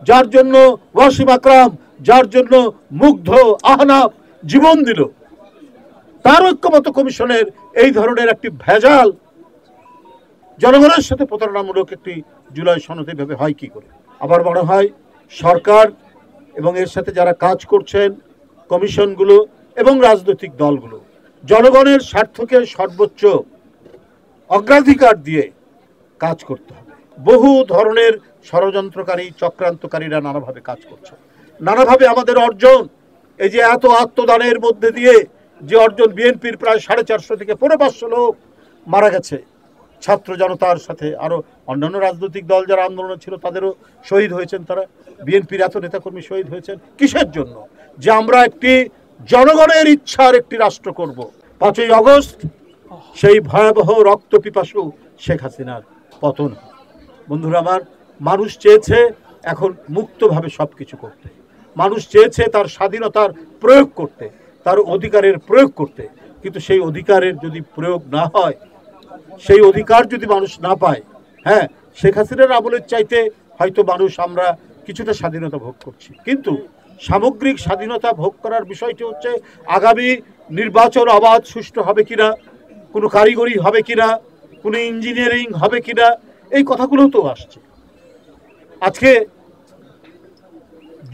যার জন্য ওয়াসিম আকরাম, যার জন্য মুগ্ধ আহনাফ জীবন দিল, তার ঐক্যমত কমিশনের এই ধরনের একটি ভেজাল জনগণের সাথে প্রতারণামূলক একটি জুলাই সনদ এভাবে হয় কি করে? আবার মনে হয় সরকার এবং এর সাথে যারা কাজ করছেন কমিশনগুলো এবং রাজনৈতিক দলগুলো জনগণের স্বার্থকে সর্বোচ্চ অগ্রাধিকার দিয়ে কাজ করতে হবে। বহু ধরনের ষড়যন্ত্রকারী চক্রান্তকারীরা নানাভাবে কাজ করছে, নানাভাবে আমাদের অর্জন, এই যে এত আত্মদানের মধ্যে দিয়ে যে অর্জন, বিএনপির প্রায় 450 থেকে 500 লোক মারা গেছে ছাত্র জনতার সাথে, আরো অন্যান্য রাজনৈতিক দল যারা আন্দোলনে ছিল তাদেরও শহীদ হয়েছেন, তারা বিএনপির এত নেতাকর্মী শহীদ হয়েছেন। কিসের জন্য? যে আমরা একটি জনগণের ইচ্ছার একটি রাষ্ট্র করব। 5ই আগস্ট সেই ভয়াবহ রক্ত পিপাসু শেখ হাসিনার পতন। বন্ধুরা আমার, মানুষ চেয়েছে এখন মুক্তভাবে সবকিছু করতে, মানুষ চেয়েছে তার স্বাধীনতার প্রয়োগ করতে, তার অধিকারের প্রয়োগ করতে, কিন্তু সেই অধিকারের যদি প্রয়োগ না হয়, সেই অধিকার যদি মানুষ না পায়, হ্যাঁ শেখ হাসিনার আমলের চাইতে হয়তো মানুষ আমরা কিছুটা স্বাধীনতা ভোগ করছি, কিন্তু সামগ্রিক স্বাধীনতা ভোগ করার বিষয়টি হচ্ছে আগামী নির্বাচন অবাধ সুষ্ঠু হবে কিনা, কোনো কারিগরি হবে কিনা, কোনো ইঞ্জিনিয়ারিং হবে কিনা, এই কথাগুলো তো আসছে। আজকে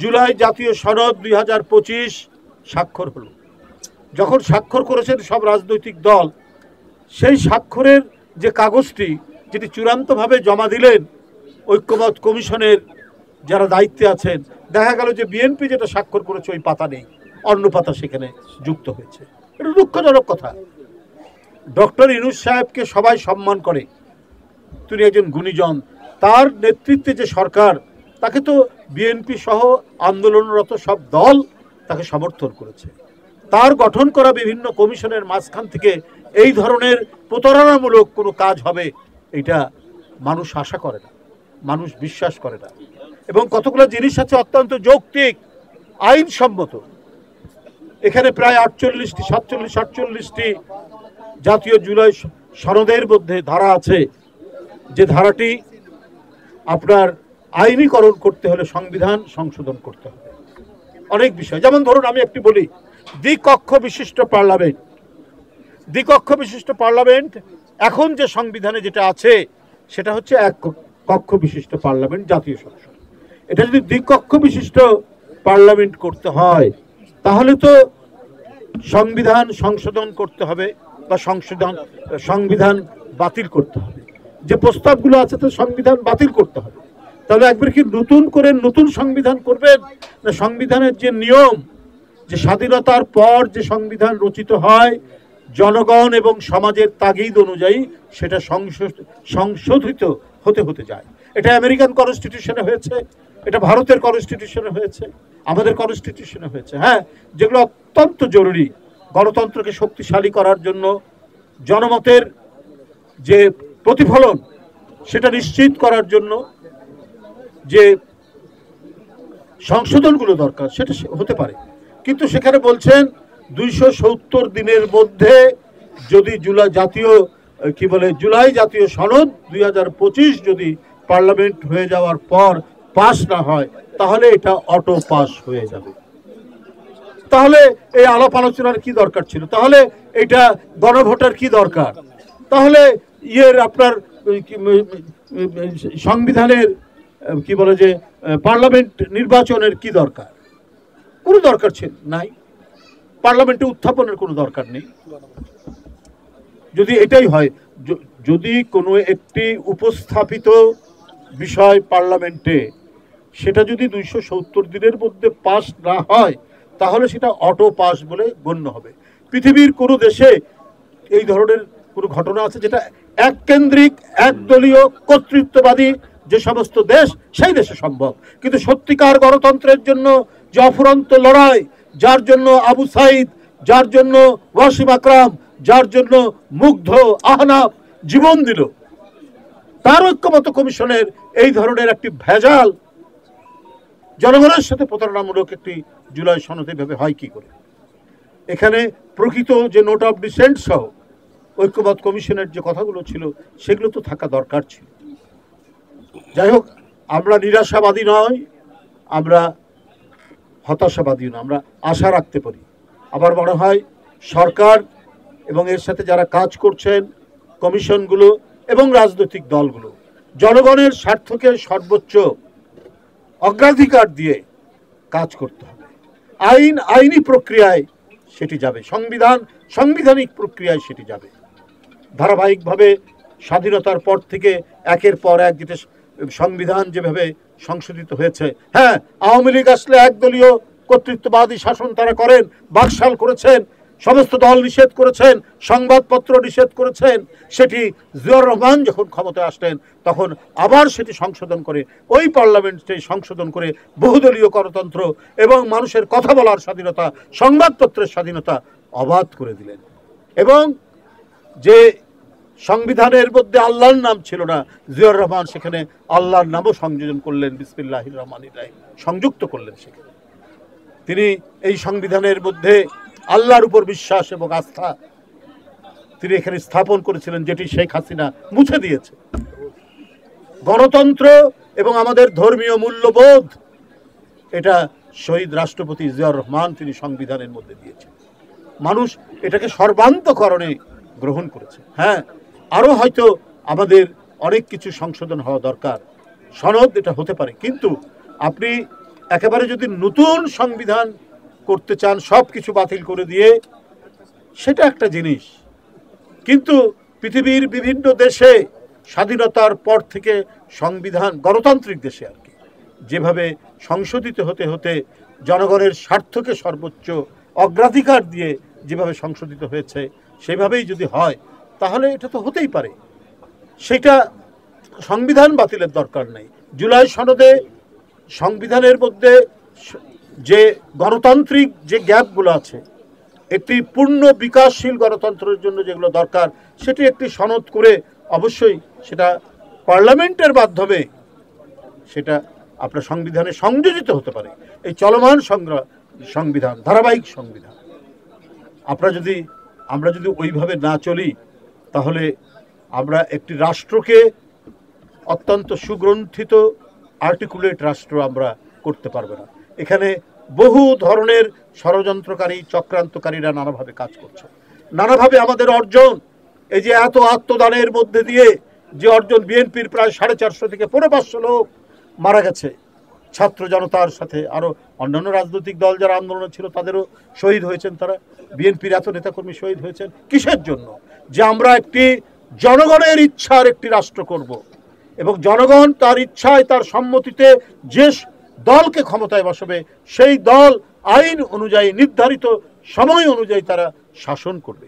জুলাই জাতীয় সনদ 2025 স্বাক্ষর হলো। যখন স্বাক্ষর করেছেন সব রাজনৈতিক দল, সেই স্বাক্ষরের যে কাগজটি যেটি চূড়ান্তভাবে জমা দিলেন ঐক্যমত কমিশনের যারা দায়িত্বে আছেন, দেখা গেল যে বিএনপি যেটা স্বাক্ষর করেছে ওই পাতা নেই, অন্য পাতা সেখানে যুক্ত হয়েছে। এটা দুঃখজনক কথা। ডক্টর ইউনূস সাহেবকে সবাই সম্মান করে, তিনি একজন গুণীজন, তার নেতৃত্বে যে সরকার, তাকে তো বিএনপি সহ আন্দোলনরত সব দল তাকে সমর্থন করেছে। তার গঠন করা বিভিন্ন কমিশনের মাঝখান থেকে এই ধরনের প্রতারণামূলক কোনো কাজ হবে এটা মানুষ আশা করে না, মানুষ বিশ্বাস করে না। এবং কতগুলো জিনিস আছে অত্যন্ত যৌক্তিক, আইনসম্মত। এখানে প্রায় 47-48টি জাতীয় জুলাই সনদের মধ্যে ধারা আছে, যে ধারাটি আপনার আইনীকরণ করতে হলে সংবিধান সংশোধন করতে হবে অনেক বিষয়। যেমন ধরুন আমি একটি বলি, দ্বিকক্ষ বিশিষ্ট পার্লামেন্ট। দ্বিকক্ষ বিশিষ্ট পার্লামেন্ট এখন যে সংবিধানে যেটা আছে সেটা হচ্ছে এক কক্ষ বিশিষ্ট পার্লামেন্ট, জাতীয় সংসদ। এটা যদি দ্বিকক্ষ বিশিষ্ট পার্লামেন্ট করতে হয় তাহলে তো সংবিধান সংশোধন করতে হবে বা সংবিধান বাতিল করতে হবে। যে প্রস্তাবগুলো আছে তো সংবিধান বাতিল করতে হবে। তাহলে একবার কি নতুন করে নতুন সংবিধান করবেন, না সংবিধানের যে নিয়ম, যে স্বাধীনতার পর যে সংবিধান রচিত হয় জনগণ এবং সমাজের তাগিদ অনুযায়ী সেটা সংশোধিত হতে হতে যায়। এটা আমেরিকান কনস্টিটিউশনে হয়েছে, এটা ভারতের কনস্টিটিউশনে হয়েছে, আমাদের কনস্টিটিউশনে হয়েছে। হ্যাঁ, যেগুলো অত্যন্ত জরুরি গণতন্ত্রকে শক্তিশালী করার জন্য, জনমতের যে প্রতিফলন সেটা নিশ্চিত করার জন্য যে সংশোধনগুলো দরকার সেটা হতে পারে। কিন্তু সেখানে বলছেন 270 দিনের মধ্যে যদি জুলাই জাতীয় সনদ 2025 যদি পার্লামেন্ট হয়ে যাওয়ার পর পাস না হয় তাহলে এটা অটো পাস হয়ে যাবে। তাহলে এই আলাপ আলোচনার কি দরকার ছিল? তাহলে এটা গণভোটের কি দরকার? তাহলে আপনার সংবিধানের যে পার্লামেন্ট নির্বাচনের কি দরকার? কোনো দরকার ছিল নাই, পার্লামেন্টে উত্থাপনের কোনো দরকার নেই। যদি এটাই হয়, যদি কোনো একটি উপস্থাপিত বিষয় পার্লামেন্টে সেটা যদি 270 দিনের মধ্যে পাস না হয় তাহলে সেটা অটো পাস বলে গণ্য হবে। পৃথিবীর কোনো দেশে এই ধরনের কোনো ঘটনা আছে যেটা এককেন্দ্রিক একদলীয় কর্তৃত্ববাদী যে সমস্ত দেশ, সেই দেশে সম্ভব। কিন্তু সত্যিকার গণতন্ত্রের জন্য যে অফুরন্ত লড়াই, যার জন্য আবু সাইদ, যার জন্য ওয়াসিম আকরাম, যার জন্য মুগ্ধ আহনাফ জীবন দিল, তার ঐক্যমত কমিশনের এই ধরনের একটি ভেজাল জনগণের সাথে প্রতারণামূলক একটি জুলাই সনদ এভাবে হয় কি করে? এখানে প্রকৃত যে নোট অফ ডিসেন্ট সহ ঐক্যমত কমিশনের যে কথাগুলো ছিল সেগুলো তো থাকা দরকার ছিল। যাই হোক, আমরা নিরাশাবাদী নয়, আমরা হতাশাবাদী না, আমরা আশা রাখতে পারি। আবার মনে হয় সরকার এবং এর সাথে যারা কাজ করছেন, কমিশনগুলো এবং রাজনৈতিক দলগুলো জনগণের স্বার্থকে সর্বোচ্চ অগ্রাধিকার দিয়ে কাজ করতে হবে। আইনি প্রক্রিয়ায় সেটি যাবে, সাংবিধানিক প্রক্রিয়ায় সেটি যাবে। ধারাবাহিকভাবে স্বাধীনতার পর থেকে একের পর এক যেটা সংবিধান যেভাবে সংশোধিত হয়েছে, হ্যাঁ, আওয়ামী লীগ আসলে একদলীয় কর্তৃত্ববাদী শাসন তারা করেন, বাকশাল করেছেন, সমস্ত দল নিষেধ করেছেন, সংবাদপত্র নিষেধ করেছেন। সেটি জিয়াউর রহমান যখন ক্ষমতায় আসলেন তখন আবার সেটি সংশোধন করে, ওই পার্লামেন্টে সংশোধন করে বহুদলীয় গণতন্ত্র এবং মানুষের কথা বলার স্বাধীনতা, সংবাদপত্রের স্বাধীনতা অবাধ করে দিলেন। এবং যে সংবিধানের মধ্যে আল্লাহর নাম ছিল না, জিয়াউর রহমান সেখানে আল্লাহর নামও সংযোজন করলেন, বিসমিল্লাহির রহমানির রহিম সংযুক্ত করলেন। সেখানে তিনি এই সংবিধানের মধ্যে আল্লাহর উপর বিশ্বাস এবং আস্থা তিনি এখানে স্থাপন করেছিলেন, যেটি শেখ হাসিনা মুছে দিয়েছে। গণতন্ত্র এবং আমাদের ধর্মীয় মূল্যবোধ, এটা শহীদ রাষ্ট্রপতি জিয়াউর রহমান তিনি সংবিধানের মধ্যে দিয়েছেন। মানুষ এটাকে সর্বান্তকরণে গ্রহণ করেছে। হ্যাঁ, আরও হয়তো আমাদের অনেক কিছু সংশোধন হওয়া দরকার, সনদ এটা হতে পারে, কিন্তু আপনি একেবারে যদি নতুন সংবিধান করতে চান সব কিছু বাতিল করে দিয়ে, সেটা একটা জিনিস। কিন্তু পৃথিবীর বিভিন্ন দেশে স্বাধীনতার পর থেকে সংবিধান, গণতান্ত্রিক দেশে আর কি, যেভাবে সংশোধিত হতে হতে জনগণের স্বার্থকে সর্বোচ্চ অগ্রাধিকার দিয়ে যেভাবে সংশোধিত হয়েছে, সেভাবেই যদি হয় তাহলে এটা তো হতেই পারে। সেটা সংবিধান বাতিলের দরকার নেই। জুলাই সনদে সংবিধানের মধ্যে যে গণতান্ত্রিক যে গ্যাপগুলো আছে, একটি পূর্ণ বিকাশশীল গণতন্ত্রের জন্য যেগুলো দরকার, সেটি একটি সনদ করে অবশ্যই সেটা পার্লামেন্টের মাধ্যমে সেটা আপনার সংবিধানে সংযোজিত হতে পারে। এই চলমান সংবিধান, ধারাবাহিক সংবিধান, আমরা যদি ওইভাবে না চলি, তাহলে আমরা একটি রাষ্ট্রকে অত্যন্ত সুগ্রন্থিত আর্টিকুলেট রাষ্ট্র আমরা করতে পারবো না। এখানে বহু ধরনের ষড়যন্ত্রকারী, চক্রান্তকারীরা নানাভাবে কাজ করছে, নানাভাবে আমাদের অর্জন, এই যে এত আত্মদানের মধ্যে দিয়ে যে অর্জন, বিএনপির প্রায় 450 থেকে 500 লোক মারা গেছে ছাত্র জনতার সাথে, আরও অন্যান্য রাজনৈতিক দল যারা আন্দোলনে ছিল তাদেরও শহীদ হয়েছেন, তারা বিএনপির এত নেতাকর্মী শহীদ হয়েছেন। কিসের জন্য? যে আমরা একটি জনগণের ইচ্ছার একটি রাষ্ট্র করব, এবং জনগণ তার ইচ্ছায়, তার সম্মতিতে যে দলকে ক্ষমতায় বসাবে, সেই দল আইন অনুযায়ী, নির্ধারিত সময় অনুযায়ী তারা শাসন করবে।